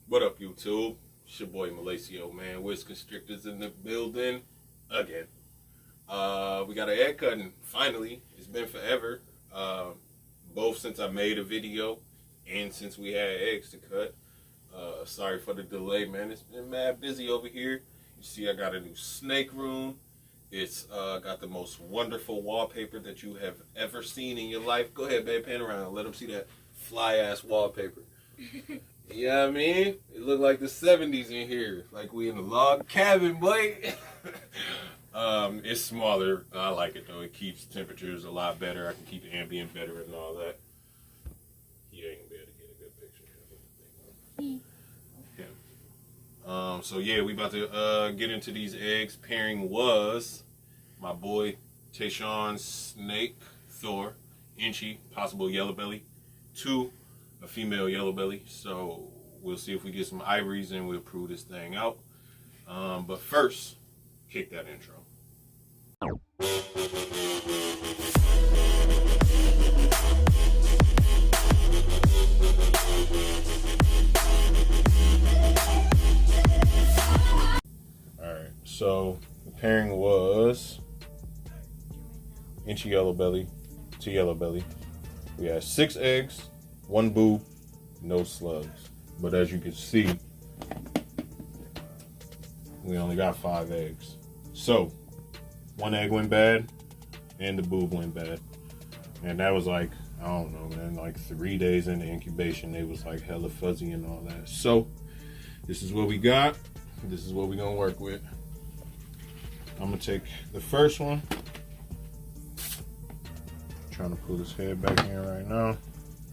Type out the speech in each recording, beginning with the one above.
What up, YouTube? It's your boy Malacio, man. Wiz Constrictors in the building again. We got an egg cutting, finally. It's been forever. Both since I made a video and since we had eggs to cut. Sorry for the delay, man. It's been mad busy over here. You see I got a new snake room. It's got the most wonderful wallpaper that you have ever seen in your life. Go ahead, babe, pan around. Let them see that fly-ass wallpaper. You know what I mean? It looked like the 70s in here. Like we in a log cabin, boy. It's smaller. I like it, though. It keeps temperatures a lot better. I can keep the ambient better and all that. You ain't gonna be able to get a good picture. Yeah. So, yeah, we about to get into these eggs. Pairing was my boy Tayshawn Snake Thor, Inchy, possible yellow belly, 2, a female yellow belly. So we'll see if we get some ivories and we'll prove this thing out. But first, kick that intro. Alright, so the pairing was Inchy yellow belly to yellow belly. We had 6 eggs, 1 boob, no slugs. But as you can see, we only got 5 eggs. So 1 egg went bad and the boob went bad. And that was like, I don't know, man, like 3 days into incubation, they was like hella fuzzy and all that. So this is what we got. This is what we're gonna work with. I'm gonna take the first one. Trying to pull his head back in right now.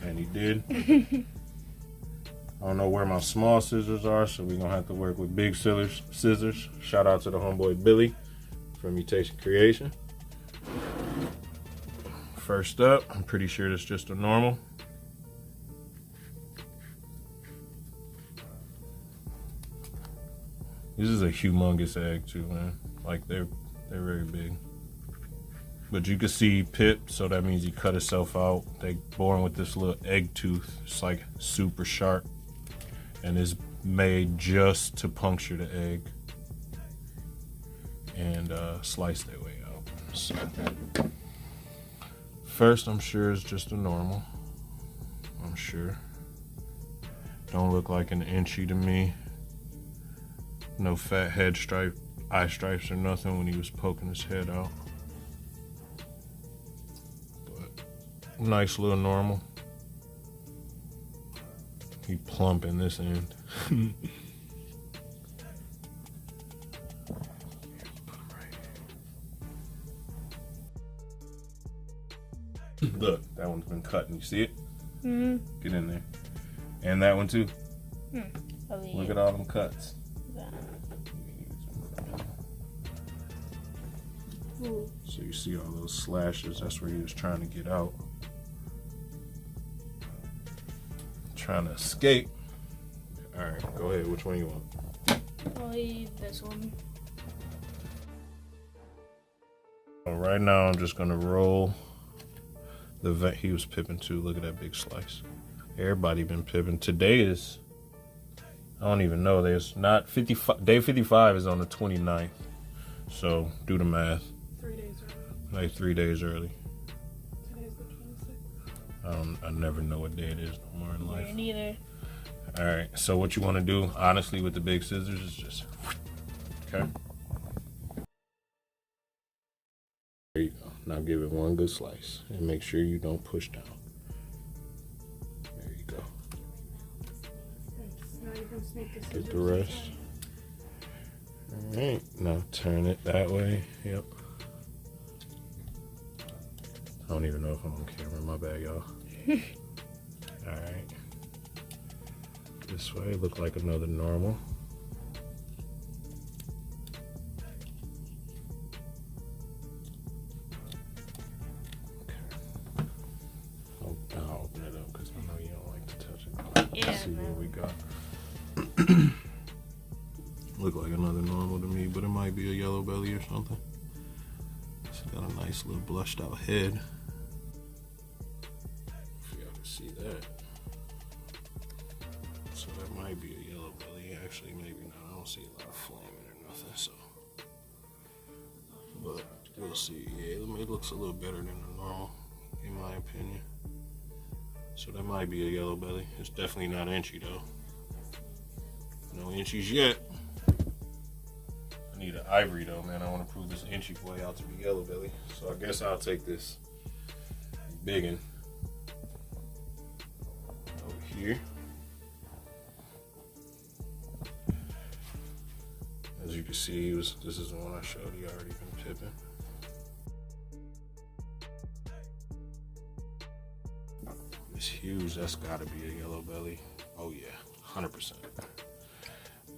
And he did. I don't know where my small scissors are, so we're gonna have to work with big scissors. Shout out to the homeboy Billy from Mutation Creation. First up, I'm pretty sure it's just a normal. This is a humongous egg too, man. Like they're very big. But you can see Pip, so that means he cut himself out. They born with this little egg tooth. It's like super sharp. And it's made just to puncture the egg and slice their way out. So first, I'm sure it's just a normal. I'm sure. Don't look like an Inchy to me. No fat head stripe, eye stripes or nothing when he was poking his head out. Nice little normal. He plump in this end. Look, that one's been cut. You see it? Mm-hmm. Get in there. And that one too. Look at all them cuts. So you see all those slashes. That's where he was trying to get out. Trying to escape. Alright, go ahead. Which one you want? I'll leave this one. Right now, I'm just going to roll the vent he was pipping to. Look at that big slice. Everybody been pipping. Today is, I don't even know. There's not 55. Day 55 is on the 29th. So, do the math. 3 days early. Like 3 days early. Today's the 26th. I never know what day it is no more in life. Me neither. Alright, so what you want to do, honestly, with the big scissors is just, okay? There you go. Now give it one good slice and make sure you don't push down. There you go. Now you can sneak the Get the rest. Alright, now turn it that way. Yep. I don't even know if I'm on camera. My bad, y'all. Alright. This way, look like another normal. Okay. I'll open it up because I know you don't like to touch it. Yeah, Let's see what we got. Look like another normal to me, but it might be a yellow belly or something. It's got a nice little blushed out head. If y'all can see that. So that might be a yellow yellow belly. Actually, maybe not. I don't see a lot of flaming or nothing, so. But we'll see. Yeah, it looks a little better than the normal, in my opinion. So that might be a yellow belly. It's definitely not inchy though. No inchies yet. I need an ivory though, man. I want to prove this inchy boy out to be yellow belly. So I guess I'll take this biggin over here. As you can see, this is the one I showed you already been pipping. It's huge. That's got to be a yellow belly. Oh yeah, 100%.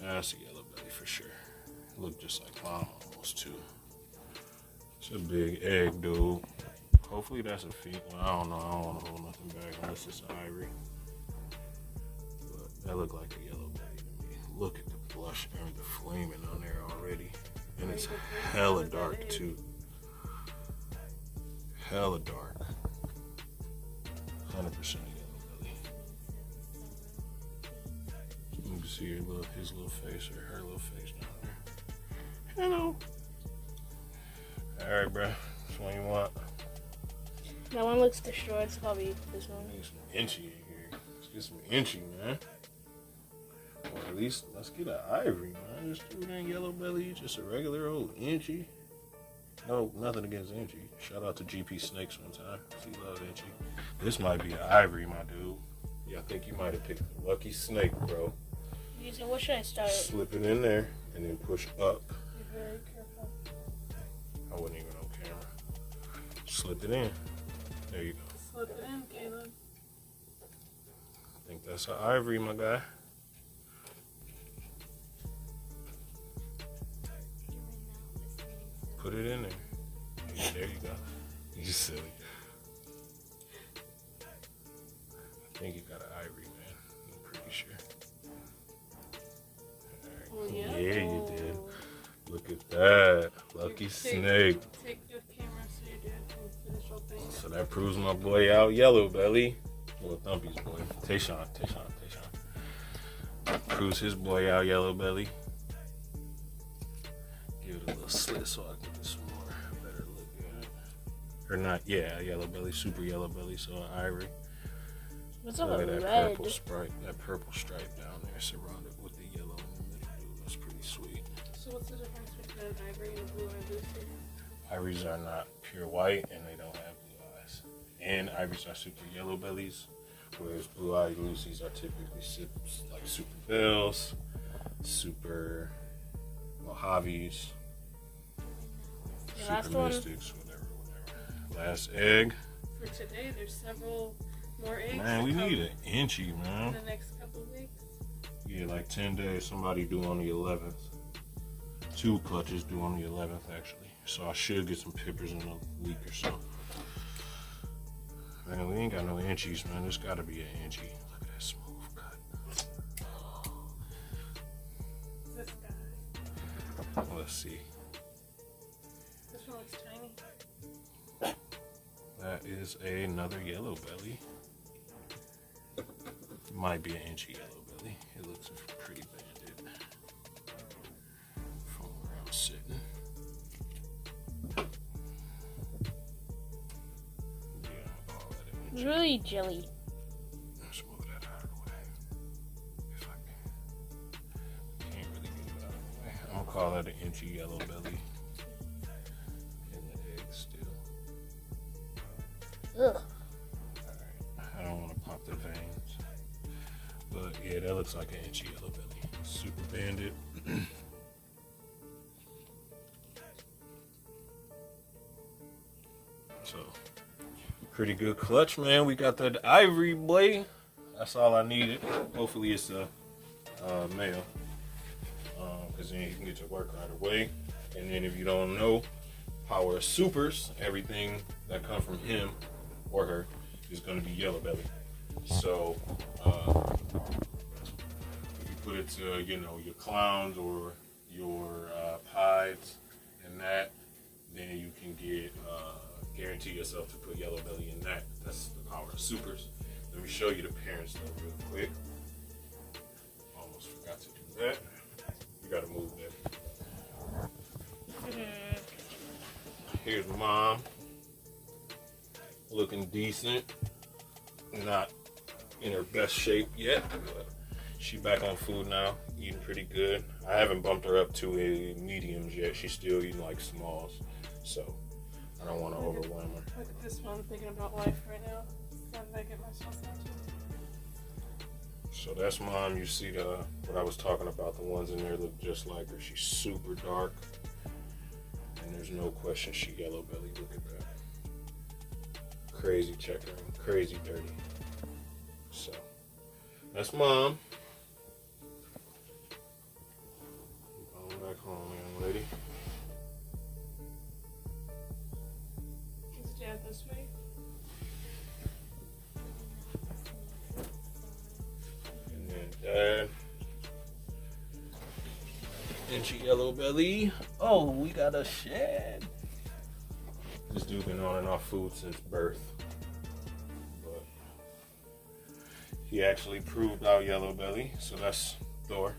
That's a yellow belly for sure. Look just like mine almost too. It's a big egg, dude. Hopefully that's a female. Well, I don't know. I don't want to hold nothing back unless it's ivory. But that looked like a yellow belly to me. Look at the blush and the flaming on there already. And it's hella dark too. Hella dark. 100% yellow belly. You can see his little face or her little face down there. Hello. Alright, bro. Which one you want? That one looks destroyed. It's probably this one. Need some inchy in here. Let's get some inchy, man. Or at least let's get an ivory, man. Just do it in yellow belly. Just a regular old inchy. No, nothing against inchy. Shout out to GP Snakes one time. He loved inchy. This might be an ivory, my dude. Yeah, I think you might have picked a lucky snake, bro. So what should I start? Slip it in there and then push up. Be very careful. I wasn't even on camera. Slip it in. There you go. Slip it in, Caleb. I think that's an ivory, my guy. Put it in there. Yeah, there you go. You silly. I think you got an ivory, man. I'm pretty sure. All right. Oh, yeah? Yeah, you did. Look at that. Lucky snake. Take the camera so you do and finish your thing. So that proves my boy out yellow belly. Well, Thumpy's boy. Tayshawn. Proves his boy out yellow belly. Give it a little slit so I can get some more better look at it. Or not, yeah, yellow belly, super yellow belly, so an ivory. What's up Look with at that red? purple stripe, down there surrounded with the yellow in the middle, dude. That's pretty sweet. So what's the difference between an ivory and a blue eye lucy? Ivories are not pure white and they don't have blue eyes. And ivories are super yellow bellies, whereas blue eye lucies are typically like super bells, super Mojaves, The last super one. mystics, whatever. Last egg. For today, there's several more eggs. Man, we need an inchy, in man. the next couple of weeks. Yeah, like 10 days. Somebody due on the 11th. 2 clutches due on the 11th, actually. So I should get some pippers in a week or so. Man, we ain't got no inchies, man. There's got to be an inchy. Look at that smooth cut. This guy. Let's see. This one looks tiny. That is another yellow belly. Might be an inchy yellow belly. It looks pretty banded from where I'm sitting. Yeah, I'm gonna call that an It's inchy. really jelly. Let's move that out of the way. If I can. Can't really get it out of the way. I'm gonna call that an inchy yellow belly. In the egg still. Ugh. Alright. I don't want to pop the veins. But yeah, that looks like an inchy yellow belly. Super banded. So, pretty good clutch, man. We got that ivory blade. That's all I needed. Hopefully it's a male. Because then you can get to work right away. And then if you don't know, power supers, everything that come from him or her is going to be yellow belly. So if you put it to, your clowns or your pies and that, then you can get guarantee yourself to put yellow belly in that. That's the power of supers. Let me show you the parents though real quick. Almost forgot to that. You gotta move that. Here's mom. Looking decent. Not in her best shape yet, but she back on food now, eating pretty good. I haven't bumped her up to a mediums yet. She's still eating like smalls, so I don't want to overwhelm her. Look at this one, thinking about life right now. What did I get myself into? So that's mom. You see what I was talking about. The ones in there look just like her. She's super dark, and there's no question she yellow belly. Look at that. Crazy checkering, crazy dirty. So that's mom. Going back home, young lady. Is Dad this way? And then dad. And she yellow belly. Oh, we got a shed. This dude been on and off food since birth. But he actually proved out yellow belly. So that's Thor.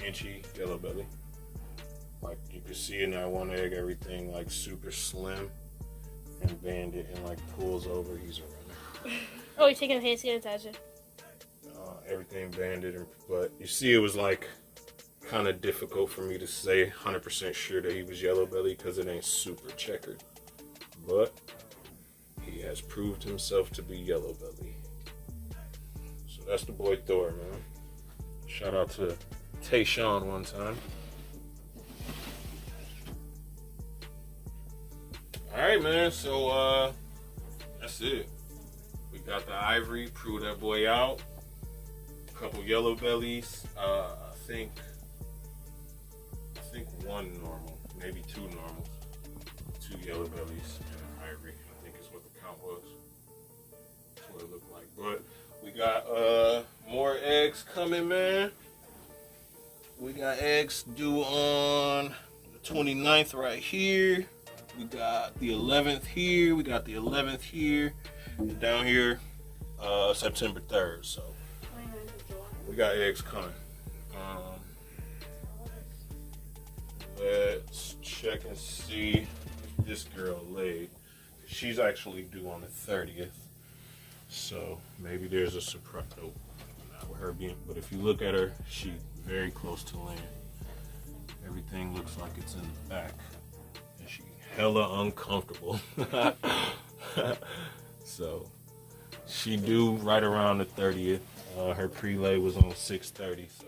Inchy yellow belly. Like you can see in that one egg, everything like super slim and banded and like pulls over. He's a runner. Oh, you're taking a hand sanitizer. Everything banded, but you see it was like kind of difficult for me to say 100% sure that he was yellow belly because it ain't super checkered. But he has proved himself to be yellow belly. So that's the boy Thor, man. Shout out to Tayshawn one time. Alright, man, so that's it. We got the ivory, proved that boy out. A couple yellow bellies. I think one normal, maybe two normals. Two yellow bellies and an ivory, I think is what the count was. That's what it looked like. But we got more eggs coming, man. We got eggs due on the 29th right here. We got the 11th here. We got the 11th here. And down here, September 3rd. So we got eggs coming. Let's check and see if this girl laid. She's actually due on the 30th. So maybe there's a surprise. Nope, not with her being. But if you look at her, she's very close to laying. Everything looks like it's in the back. And she hella uncomfortable. So she due right around the 30th. Her pre-lay was on 6:30, so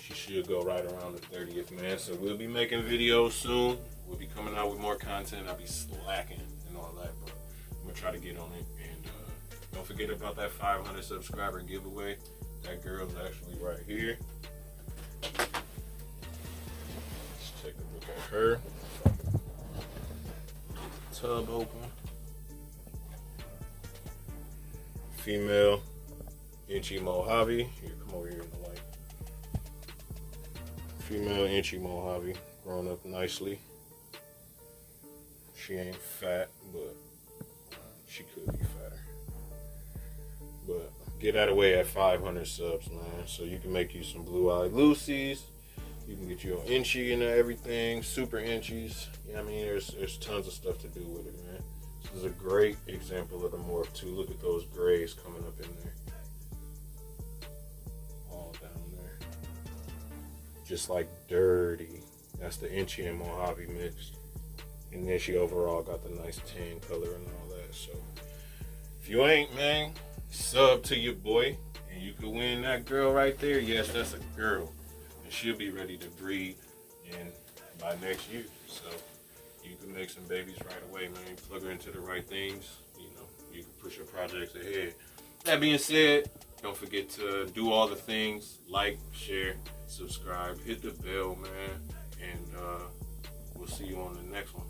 she should go right around the 30th, man. So we'll be making videos soon. We'll be coming out with more content. I'll be slacking and all that, but I'm gonna try to get on it. And don't forget about that 500 subscriber giveaway. That girl's actually right here. Let's take a look at her. Tub open. Female Inchy Mojave. Here, come over here in the light. Female Inchy Mojave, grown up nicely. She ain't fat, but she could be fatter. But get out of the way at 500 subs, man. So you can make you some blue-eyed Lucy's. You can get your Inchy into everything, super Inchies. You know what I mean? There's tons of stuff to do with it, man. This is a great example of the morph too. Look at those grays coming up in there. All down there. Just like dirty. That's the Inchy and Mojave mixed. And then she overall got the nice tan color and all that. So if you ain't, man, sub to your boy and you can win that girl right there. Yes, that's a girl. And she'll be ready to breed by next year. So you can make some babies right away, man. Plug her into the right things. You know, you can push your projects ahead. That being said, don't forget to do all the things. Like, share, subscribe, hit the bell, man. And we'll see you on the next one.